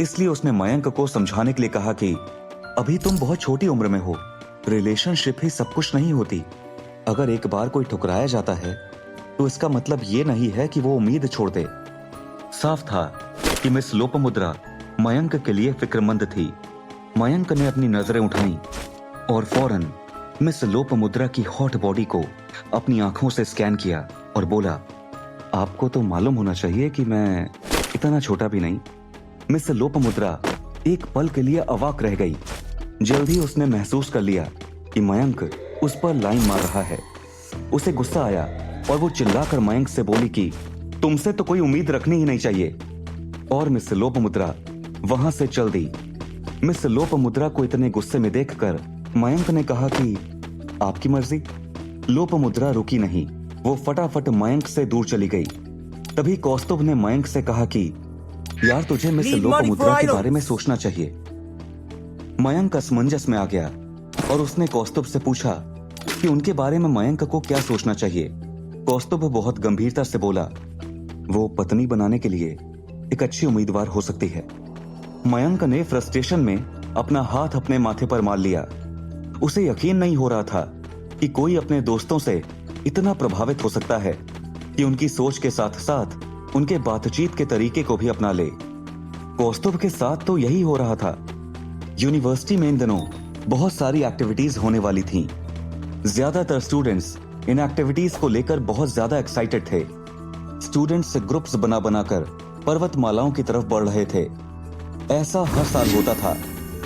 इसलिए उसने मयंक को समझाने के लिए कहा कि अभी तुम बहुत छोटी उम्र में हो, रिलेशनशिप ही सब कुछ नहीं होती। अगर एक बार कोई ठुकराया जाता है तो इसका मतलब ये नहीं है कि वो उम्मीद छोड़ दे। साफ था कि मिस लोपामुद्रा मयंक के लिए फिक्रमंद थी। मयंक ने अपनी नजरें उठाई और फौरन मिस लोपामुद्रा की हॉट बॉडी को अपनी आंखों से स्कैन किया और बोला, आपको तो मालूम होना चाहिए कि मैं इतना छोटा भी नहीं। मिस लोपामुद्रा एक पल के लिए अवाक रह गई। जल्द ही उसने महसूस कर लिया कि मयंक उस पर लाइन मार रहा है। उसे गुस्सा आया और वो चिल्लाकर मयंक से बोली कि तुमसे तो कोई उम्मीद रखनी ही नहीं चाहिए, और मिस लोपामुद्रा वहां से चल दी। मिस लोपामुद्रा को इतने गुस्से में देखकर मयंक ने कहा कि आपकी मर्जी। लोपामुद्रा रुकी नहीं, वो फटाफट मयंक से दूर चली गई। तभी कौस्तुभ ने मयंक से कहा कि यार तुझे मिस लोपामुद्रा के बारे में सोचना चाहिए। मयंक असमंजस में आ गया और उसने कौस्तुभ से पूछा कि उनके बारे में मयंक को क्या सोचना चाहिए। कौस्तुभ बहुत गंभीरता से बोला, वो पत्नी बनाने के लिए एक अच्छी उम्मीदवार हो सकती है। मयंक ने फ्रस्ट्रेशन में अपना हाथ अपने माथे पर मार लिया। उसे यकीन नहीं हो रहा था कि कोई अपने दोस्तों से इतना प्रभावित हो सकता है कि उनकी सोच के साथ साथ उनके बातचीत के तरीके को भी अपना ले। कौस्तुभ के साथ तो यही हो रहा था। यूनिवर्सिटी में इन दिनों बहुत सारी एक्टिविटीज होने वाली थीं। ज्यादातर स्टूडेंट्स इन एक्टिविटीज को लेकर बहुत ज्यादा एक्साइटेड थे। स्टूडेंट्स ग्रुप्स बना बनाकर पर्वतमालाओं की तरफ बढ़ रहे थे। ऐसा हर साल होता था,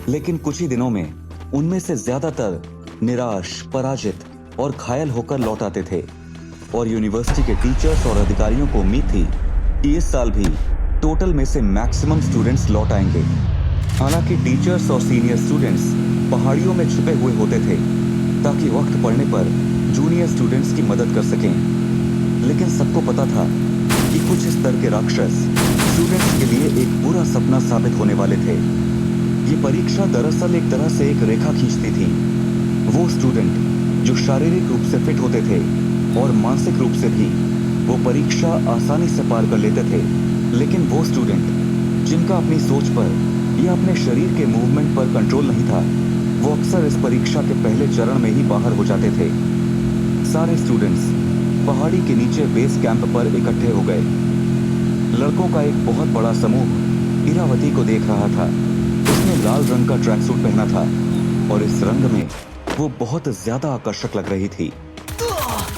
लेकिन कुछ ही दिनों में उनमें से ज्यादातर निराश, पराजित और घायल होकर लौट आते थे। और यूनिवर्सिटी के टीचर्स और अधिकारियों को उम्मीद थी कि इस साल भी टोटल में से मैक्सिमम स्टूडेंट्स लौट आएंगे। हालांकि टीचर्स और सीनियर स्टूडेंट्स पहाड़ियों में छुपे हुए होते थे ताकि वक्त पड़ने पर जूनियर स्टूडेंट्स की मदद कर सकें। लेकिन सबको पता था कि कुछ स्तर के राक्षस स्टूडेंट्स के लिए एक बुरा सपना साबित होने वाले थे। ये परीक्षा दरअसल एक तरह से एक रेखा खींचती थी। वो स्टूडेंट जो शारीरिक रूप से फिट होते थे और मानसिक रूप से भी, वो परीक्षा आसानी से पार कर लेते थे। लेकिन वो स्टूडेंट जिनका अपनी सोच पर या अपने शरीर के मूवमेंट पर कंट्रोल नहीं था, वो अक्सर इस परीक्षा के पहले चरण में ही बाहर हो जाते थे। सारे स्टूडेंट्स पहाड़ी के नीचे बेस कैंप पर इकट्ठे हो गए। लड़कों का एक बहुत बड़ा समूह इरावती को देख रहा था। उसने लाल रंग का ट्रैक सूट पहना था और इस रंग में वो बहुत ज्यादा आकर्षक लग रही थी।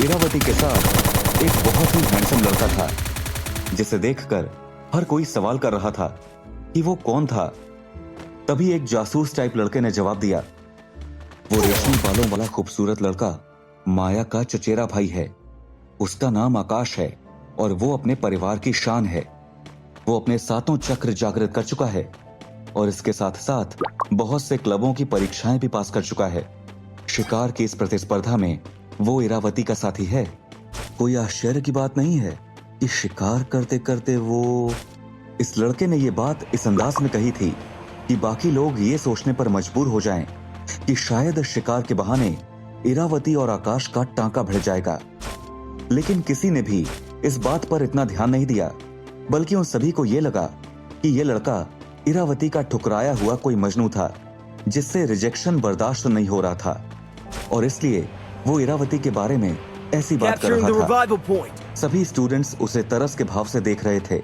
इरावती के साथ एक बहुत ही हैंडसम लड़का था जिसे देखकर हर कोई सवाल कर रहा था कि वो कौन था। तभी एक जासूस टाइप लड़के ने जवाब दिया, वो रेशमी बालों वाला खूबसूरत लड़का माया का चचेरा भाई है। उसका नाम आकाश है और वो अपने परिवार की शान है। वो अपने 7 चक्र जागृत कर चुका है और इसके साथ साथ बहुत से क्लबों की परीक्षाएं भी पास कर चुका है। शिकार की इस प्रतिस्पर्धा में वो इरावती का साथी है। कोई आश्चर्य की बात नहीं है कि शिकार करते करते वो... इस लड़के ने ये बात इस अंदाज में कही थी कि बाकी लोग ये सोचने पर मजबूर हो जाएं कि शायद शिकार के बहाने इरावती और आकाश का टांका भिड़ जाएगा। लेकिन किसी ने भी इस बात पर इतना ध्यान नहीं दिया, बल्कि उन सभी को यह लगा कि यह लड़का इरावती का ठुकराया हुआ कोई मजनू था जिससे रिजेक्शन बर्दाश्त नहीं हो रहा था, और इसलिए वो इरावती के बारे में ऐसी बात कर रहा था। सभी स्टूडेंट्स उसे तरस के भाव से देख रहे थे।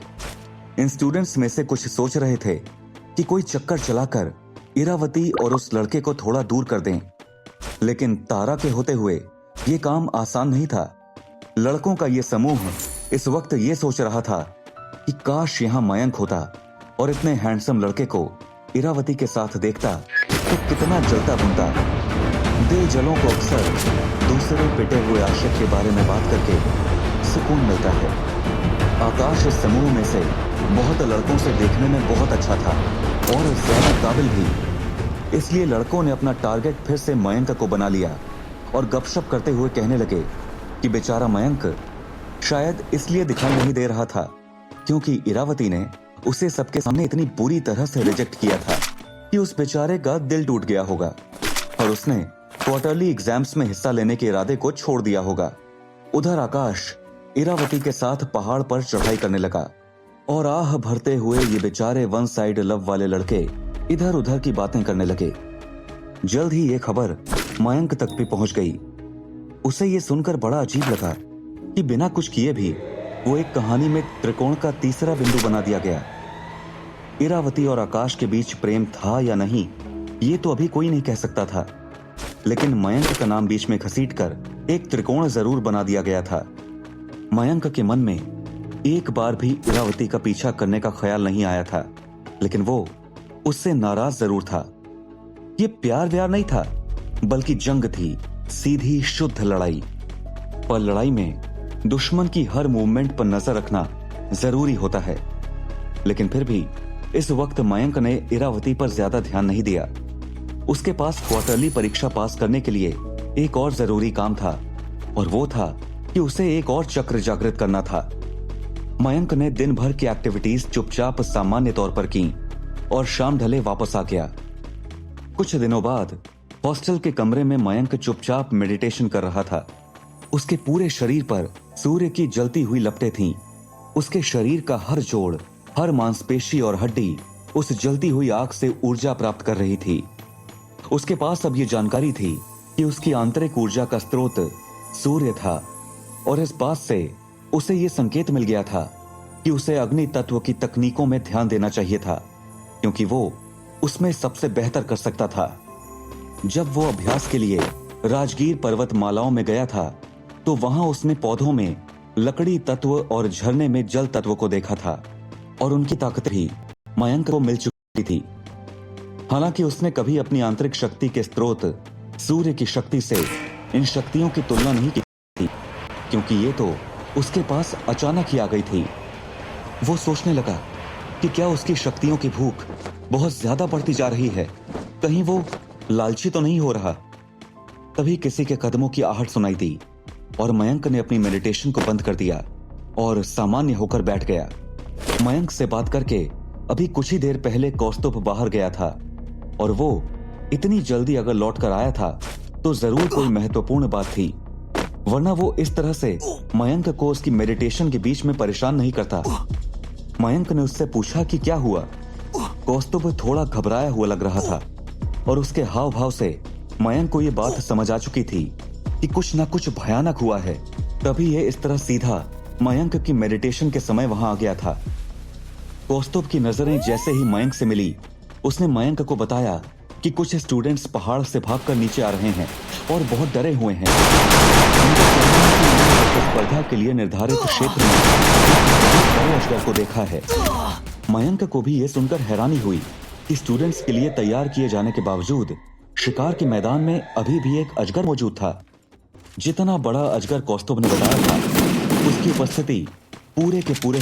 इन स्टूडेंट्स में से कुछ सोच रहे थे कि कोई चक्कर चलाकर इरावती और उस लड़के को थोड़ा दूर कर दें, लेकिन तारा के होते हुए ये काम आसान नहीं था। लड़कों का ये समूह इस वक्त ये सोच रहा था कि काश यहाँ मयंक होता और इतने हैंडसम लड़के को इरावती के साथ देखता तो कितना जलता भुनता। दिल जलों को अक्सर दूसरे पिटे हुए आशिक के बारे में बात करके सुकून मिलता है। आकाश इस समूह में से बहुत लड़कों से देखने में बहुत अच्छा था और ज्यादा काबिल भी। इसलिए लड़कों ने अपना टारगेट फिर से मयंक को बना लिया और गपशप करते हुए कहने लगे कि बेचारा मयंक शायद इसलिए दिखाई नहीं दे रहा था क्योंकि इरावती ने उसे सबके सामने इतनी बुरी तरह से रिजेक्ट किया था कि उस बेचारे का दिल टूट गया होगा और उसने क्वार्टरली एग्जाम्स में हिस्सा लेने के इरादे को छोड़ दिया होगा। उधर आकाश इरावती के साथ पहाड़ पर चढ़ाई करने लगा। और आह भरते हुए ये बेचारे वन साइड लव वाले लड़के इधर उधर की बातें करने लगे। जल्द ही ये खबर मयंक तक भी पहुंच गई। उसे ये सुनकर बड़ा अजीब लगा कि बिना कुछ किए भी वो एक कहानी में त्रिकोण का तीसरा बिंदु बना दिया गया। इरावती और आकाश के बीच प्रेम था या नहीं, ये तो अभी कोई नहीं कह सकता था, लेकिन मयंक का नाम बीच में घसीटकर एक त्रिकोण जरूर बना दिया गया था। मयंक के मन में एक बार भी इरावती का पीछा करने का ख्याल नहीं आया था, लेकिन वो उससे नाराज जरूर था। ये प्यार व्यार नहीं था, बल्कि जंग थी, सीधी शुद्ध लड़ाई। पर लड़ाई में दुश्मन की हर मूवमेंट पर नजर रखना जरूरी होता है। लेकिन फिर भी इस वक्त मयंक ने इरावती पर ज्यादा ध्यान नहीं दिया। उसके पास क्वार्टरली परीक्षा पास करने के लिए एक और जरूरी काम था, और वो था कि उसे एक और चक्र जागृत करना था। मयंक ने दिन भर की एक्टिविटीज चुपचाप सामान्य तौर पर की और शाम ढले वापस आ गया। कुछ दिनों बाद हॉस्टल के कमरे में मयंक चुपचाप मेडिटेशन कर रहा था। उसके पूरे शरीर पर सूर्य की जलती हुई लपटें थीं। उसके शरीर का हर जोड़, हर मांसपेशी और हड्डी उस जलती हुई आग से ऊर्जा प्राप्त कर रही थी। उसके पास अब ये जानकारी थी कि उसकी आंतरिक ऊर्जा का स्रोत सूर्य था, और इस बात से उसे ये संकेत मिल गया था कि उसे अग्नि तत्व की तकनीकों में ध्यान देना चाहिए था, क्योंकि वो उसमें सबसे बेहतर कर सकता था। जब वो अभ्यास के लिए राजगीर पर्वतमालाओं में गया था, तो वहां उसने पौधों में लकड़ी तत्व और झरने में जल तत्व को देखा था, और उनकी ताकत भी मयंक को मिल चुकी थी। हालांकि उसने कभी अपनी आंतरिक शक्ति के स्रोत सूर्य की शक्ति से इन शक्तियों की तुलना नहीं की थी, क्योंकि ये तो उसके पास अचानक ही आ गई थी। वो सोचने लगा कि क्या उसकी शक्तियों की भूख बहुत ज्यादा बढ़ती जा रही है, कहीं वो लालची तो नहीं हो रहा। तभी किसी के कदमों की आहट सुनाई दी, और मयंक ने अपनी मेडिटेशन को बंद कर दिया और सामान्य होकर बैठ गया। मयंक से बात करके अभी कुछ ही देर पहले कौस्तुभ बाहर गया था, और वो इतनी जल्दी अगर लौट कर आया था तो जरूर कोई महत्वपूर्ण बात थी, वरना वो इस तरह से मयंक को उसकी मेडिटेशन के बीच में परेशान नहीं करता। मयंक ने उससे पूछा कि क्या हुआ। कौस्तुभ थोड़ा घबराया हुआ लग रहा था, और उसके हाव भाव से मयंक को ये बात समझ आ चुकी थी कि कुछ ना कुछ भयानक हुआ है। तभी ये इस तरह सीधा मयंक की मेडिटेशन के समय वहां आ गया था। कौस्तुभ की नजरें जैसे ही मयंक से मिली, उसने मयंक को बताया कि कुछ स्टूडेंट्स पहाड़ से भागकर नीचे आ रहे हैं और बहुत डरे हुए हैं। उनका कहना है कि उन्होंने स्पर्धा के लिए निर्धारित क्षेत्र में बड़े अजगर को देखा है। मयंक को भी यह सुनकर हैरानी हुई कि स्टूडेंट्स के लिए तैयार किए जाने के बावजूद शिकार के मैदान में अभी भी एक अजगर मौजूद था। जितना बड़ा अजगर कौस्तुभ ने बताया था, उसकी उपस्थिति पूरे के पूरे